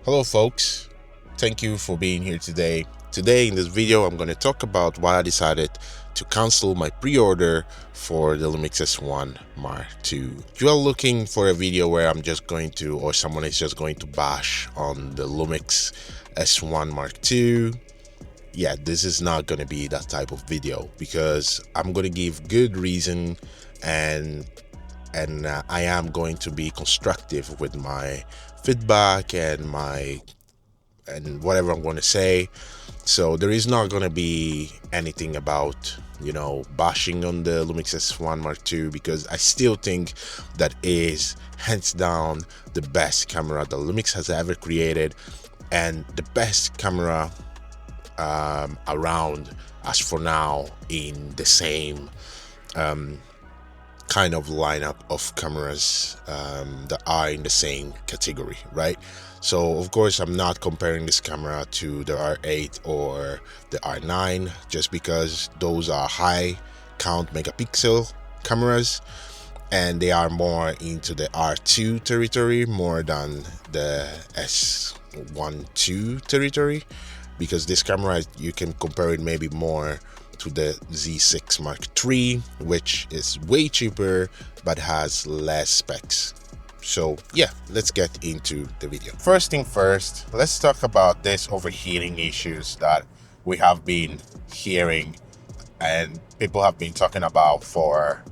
Hello folks, thank you for being here today. Today in this video I'm going to talk about why I decided to cancel my pre-order for the Lumix S1 Mark II. If you are looking for a video where I'm just going to, or someone is just going to bash on the Lumix S1 Mark II, yeah, this is not going to be that type of video, because I'm going to give good reason and I am going to be constructive with my feedback and whatever I'm going to say. So there is not going to be anything about, bashing on the Lumix S1 Mark II, because I still think that is hands down the best camera that Lumix has ever created, and the best camera around as for now in the same kind of lineup of cameras that are in the same category, right? So of course I'm not comparing this camera to the R8 or the R9, just because those are high count megapixel cameras and they are more into the R2 territory more than the S1II territory, because this camera, you can compare it maybe more to the Z6 Mark III, which is way cheaper but has less specs. So yeah, let's get into the video. First thing first, let's talk about this overheating issues that we have been hearing and people have been talking about for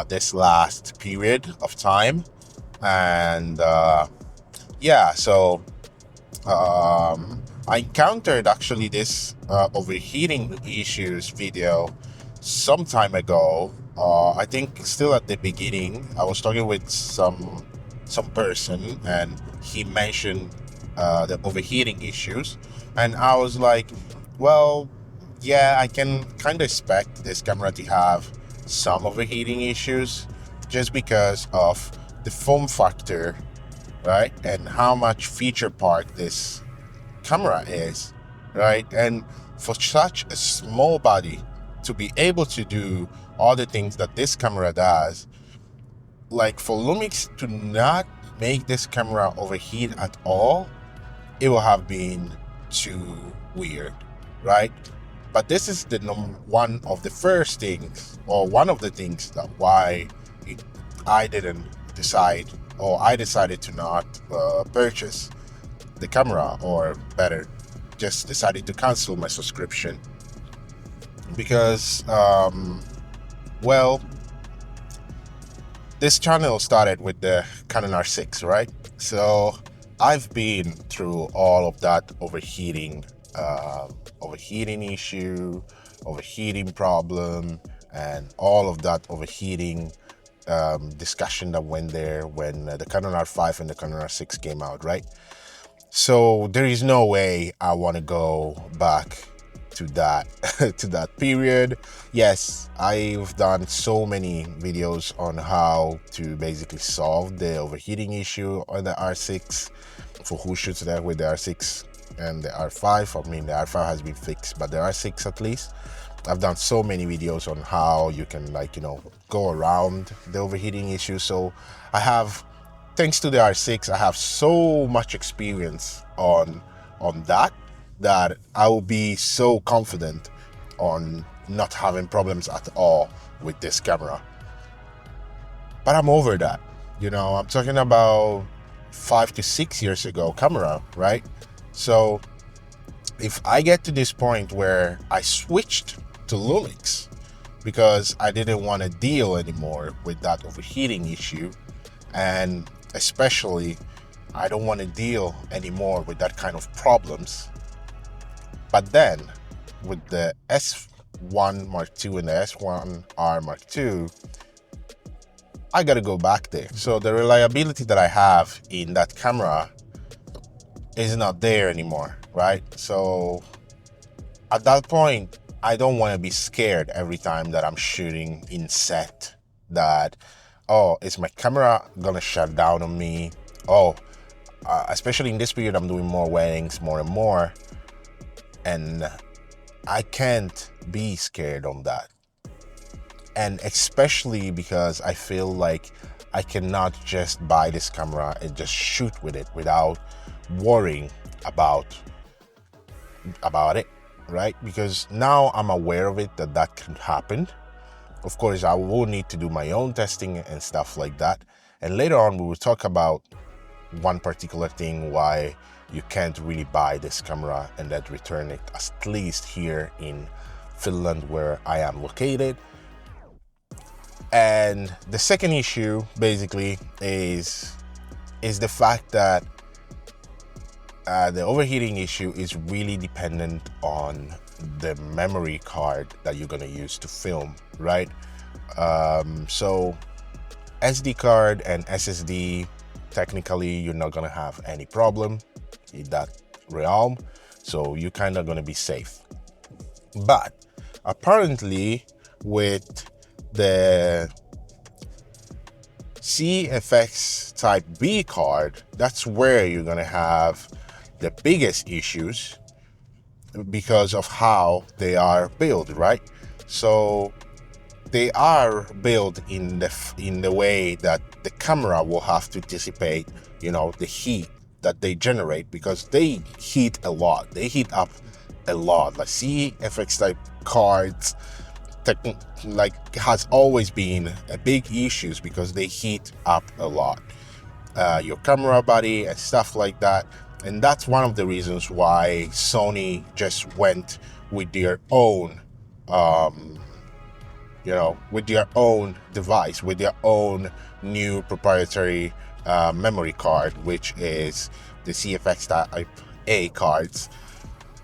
this last period of time. And yeah, so I encountered actually this overheating issues video some time ago. I think still at the beginning, I was talking with some person and he mentioned the overheating issues, and I was like, well, yeah, I can kind of expect this camera to have some overheating issues just because of the form factor, right, and how much feature packed this camera is, right? And for such a small body to be able to do all the things that this camera does, like for Lumix to not make this camera overheat at all, it will have been too weird, right? But this is the one of the first things, or one of the things that why I didn't decide, or I decided to not purchase the camera, or better, just decided to cancel my subscription, because well, this channel started with the Canon R6, right? So I've been through all of that overheating issue, overheating problem, and all of that overheating discussion that went there when the Canon R5 and the Canon R6 came out, right? So there is no way I want to go back to that to that period. Yes, I've done so many videos on how to basically solve the overheating issue on the R6 for who shoots that with the R6 and the R5. I mean, the R5 has been fixed, but the R6 at least. I've done so many videos on how you can, go around the overheating issue. So I have, thanks to the R6, I have so much experience on that I will be so confident on not having problems at all with this camera. But I'm over that. I'm talking about 5 to 6 years ago camera, right? So if I get to this point where I switched to Lumix because I didn't want to deal anymore with that overheating issue, and especially I don't want to deal anymore with that kind of problems. But then with the S1 Mark II and the S1R Mark II, I gotta go back there. So the reliability that I have in that camera is not there anymore, right? So at that point, I don't want to be scared every time that I'm shooting in set that, oh, is my camera gonna shut down on me? Oh, especially in this period, I'm doing more weddings more and more, and I can't be scared on that. And especially because I feel like I cannot just buy this camera and just shoot with it without worrying about it, right? Because now I'm aware of it, that can happen. Of course, I will need to do my own testing and stuff like that. And later on, we will talk about one particular thing, why you can't really buy this camera and then return it, at least here in Finland, where I am located. And the second issue basically is the fact that the overheating issue is really dependent on the memory card that you're going to use to film, right? So SD card and SSD, technically you're not going to have any problem in that realm, so you're kind of going to be safe. But apparently with the CFX Type B card, that's where you're going to have the biggest issues because of how they are built, right? So they are built in the way that the camera will have to dissipate, you know, the heat that they generate, because they heat a lot. They heat up a lot. Like CFX Type cards, has always been a big issues because they heat up a lot. Your camera body and stuff like that. And that's one of the reasons why Sony just went with their own, with their own device, with their own new proprietary memory card, which is the CFX Type A cards.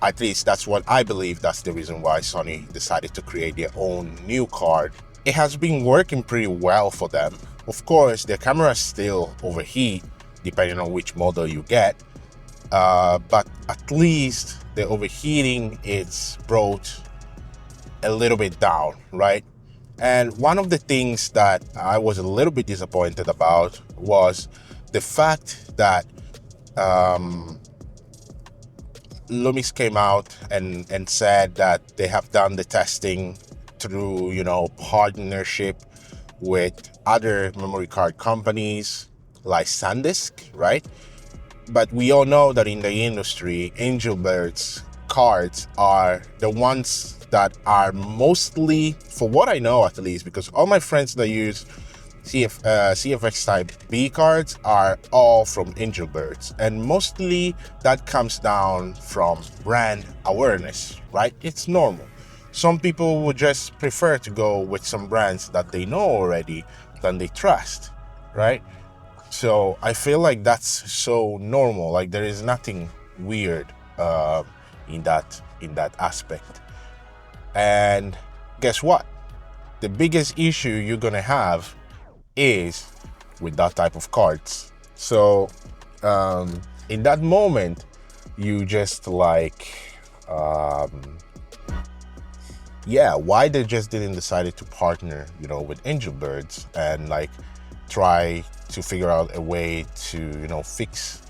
At least that's what I believe. That's the reason why Sony decided to create their own new card. It has been working pretty well for them. Of course, their cameras still overheat depending on which model you get. But at least the overheating is brought a little bit down, right? And one of the things that I was a little bit disappointed about was the fact that Lumix came out and said that they have done the testing through, you know, partnership with other memory card companies like SanDisk, right? But we all know that in the industry, Angelbird's cards are the ones that are mostly, for what I know at least, because all my friends that use CFX Type B cards are all from Angelbirds, and mostly that comes down from brand awareness, right? It's normal. Some people would just prefer to go with some brands that they know already than they trust, right? So I feel like that's so normal. Like there is nothing weird in that aspect. And guess what? The biggest issue you're gonna have is with that type of cards. So in that moment, you just like, why they just didn't decide to partner, you know, with Angelbirds and like try to figure out a way to, you know, fix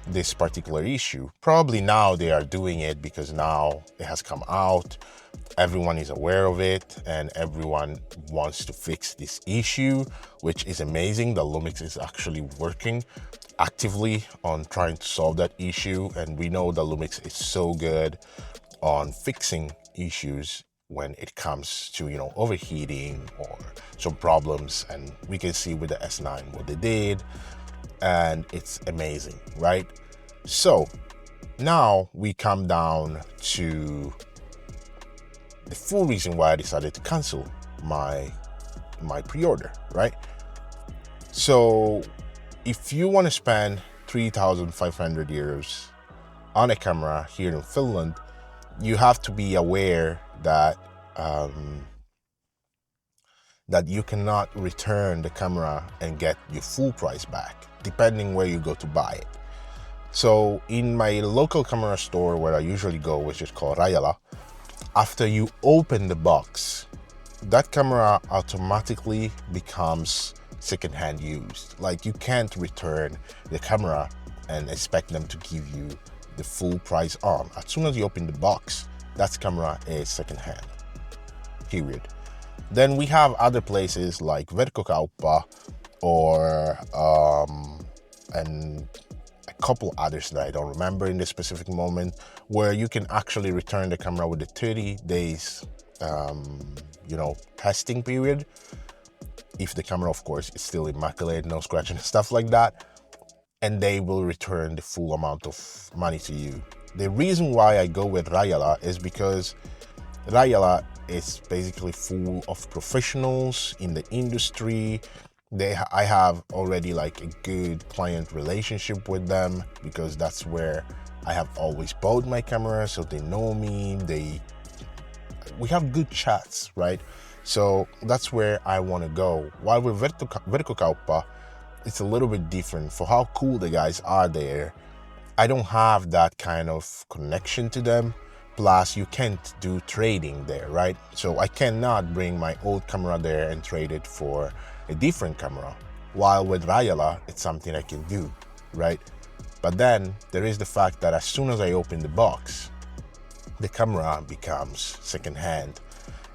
this particular issue. Probably now they are doing it because now it has come out, everyone is aware of it, and everyone wants to fix this issue, which is amazing that Lumix is actually working actively on trying to solve that issue. And we know that Lumix is so good on fixing issues when it comes to, you know, overheating or some problems, and we can see with the S9 what they did, and it's amazing, right? So now we come down to the full reason why I decided to cancel my pre-order, right? So if you want to spend 3,500 euros on a camera here in Finland, you have to be aware that that you cannot return the camera and get your full price back, depending where you go to buy it. So in my local camera store where I usually go, which is called Rajala, after you open the box, that camera automatically becomes secondhand used. Like you can't return the camera and expect them to give you the full price on. As soon as you open the box, that camera is secondhand, period. Then we have other places like Verkkokauppa or and I couple others that I don't remember in this specific moment, where you can actually return the camera with a 30 days testing period, if the camera of course is still immaculate, no scratching and stuff like that, and they will return the full amount of money to you. The reason why I go with Rayala is because Rayala is basically full of professionals in the industry. I have already like a good client relationship with them, because that's where I have always bought my camera, so they know me, we have good chats, right? So that's where I want to go. While with Verkkokauppa, it's a little bit different. For how cool the guys are there, I don't have that kind of connection to them. Plus, you can't do trading there, right? So I cannot bring my old camera there and trade it for a different camera. While with Rayala, it's something I can do, right? But then there is the fact that as soon as I open the box, the camera becomes secondhand.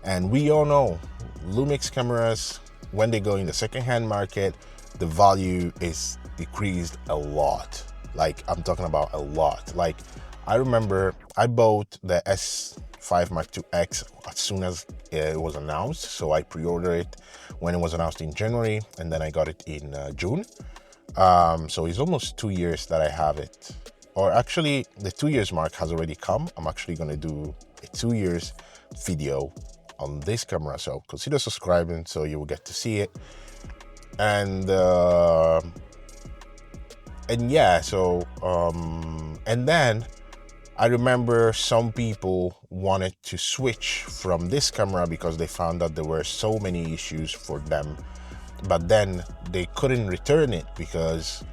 And we all know Lumix cameras, when they go in the secondhand market, the value is decreased a lot. Like, I'm talking about a lot. Like, I remember I bought the S5IIX as soon as it was announced. So I pre-ordered it when it was announced in January, and then I got it in June. So it's almost 2 years that I have it. Or actually, the 2 years mark has already come. I'm actually going to do a 2 years video on this camera, so consider subscribing so you will get to see it. And yeah, so and then I remember some people wanted to switch from this camera because they found that there were so many issues for them, but then they couldn't return it because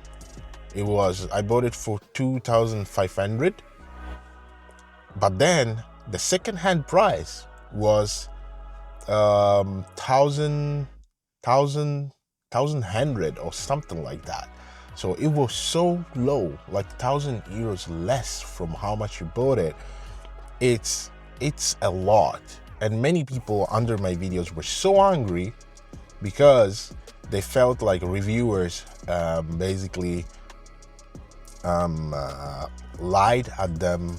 I bought it for 2,500, but then the second-hand price was 1,100 or something like that. So it was so low, like 1,000 euros less from how much you bought it. It's a lot. And many people under my videos were so angry because they felt like reviewers basically lied at them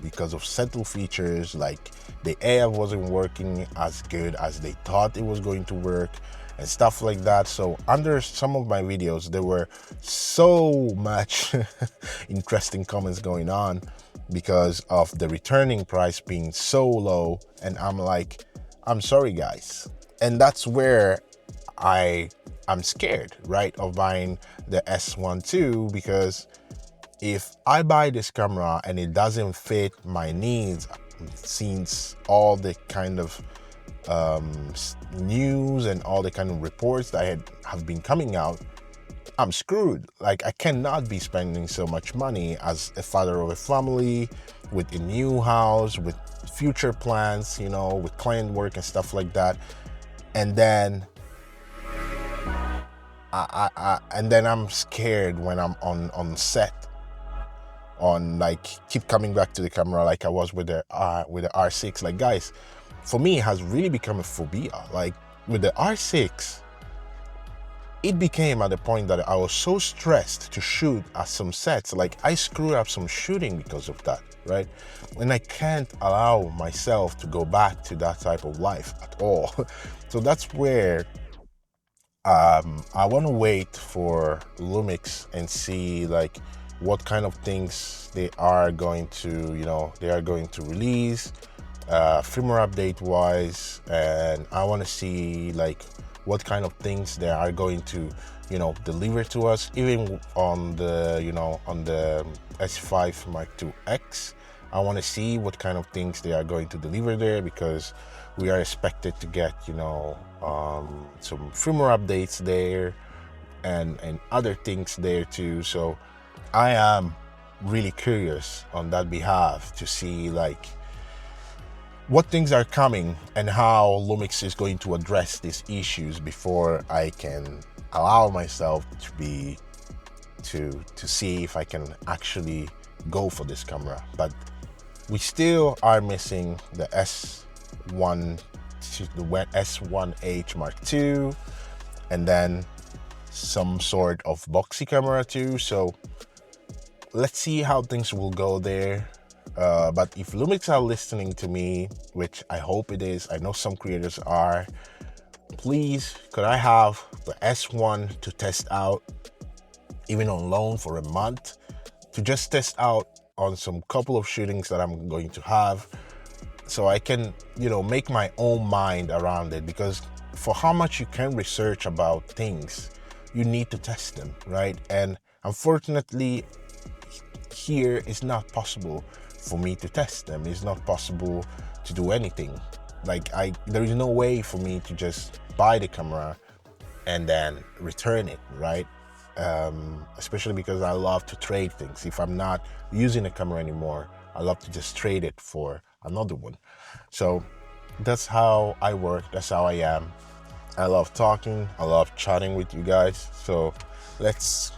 because of subtle features, like the AF wasn't working as good as they thought it was going to work and stuff like that. So under some of my videos, there were so much interesting comments going on because of the returning price being so low. And I'm like, I'm sorry guys. And that's where I'm scared, right, of buying the S1II, because if I buy this camera and it doesn't fit my needs, since all the kind of news and all the kind of reports that have been coming out, I'm screwed. Like, I cannot be spending so much money as a father of a family with a new house, with future plans, you know, with client work and stuff like that. And then I'm scared when I'm on set, on like keep coming back to the camera like I was with the R6. Like, guys, for me it has really become a phobia. Like with the R6, it became at the point that I was so stressed to shoot at some sets, like I screwed up some shooting because of that, right? And I can't allow myself to go back to that type of life at all. So that's where I want to wait for Lumix and see like what kind of things they are going to, release firmware update wise, and I want to see like what kind of things they are going to, deliver to us, even on the, on the S5IIX. I want to see what kind of things they are going to deliver there, because we are expected to get, some firmware updates there and other things there too. So I am really curious on that behalf to see like what things are coming and how Lumix is going to address these issues before I can allow myself to see if I can actually go for this camera. But we still are missing the S1H Mark II, and then some sort of boxy camera too. So let's see how things will go there. But if Lumix are listening to me, which I hope it is, I know some creators are, please, could I have the S1 to test out, even on loan for a month, to just test out on some couple of shootings that I'm going to have, so I can, make my own mind around it. Because for how much you can research about things, you need to test them, right? And unfortunately, here it's not possible for me to test them. It's not possible to do anything. There is no way for me to just buy the camera and then return it, right? Especially because I love to trade things. If I'm not using a camera anymore, I love to just trade it for another one. So that's how I work. That's how I am. I love talking. I love chatting with you guys. So let's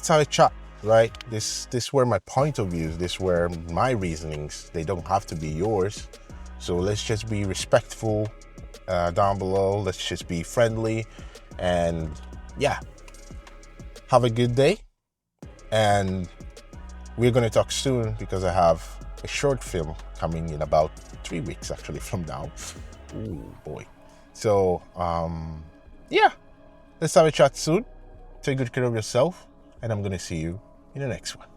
have a chat, right? This were my point of views. This were my reasonings. They don't have to be yours. So let's just be respectful down below. Let's just be friendly, and yeah, have a good day. And we're going to talk soon, because I have a short film coming in about 3 weeks actually from now. Ooh boy. So yeah, let's have a chat soon. Take good care of yourself, and I'm going to see you in the next one.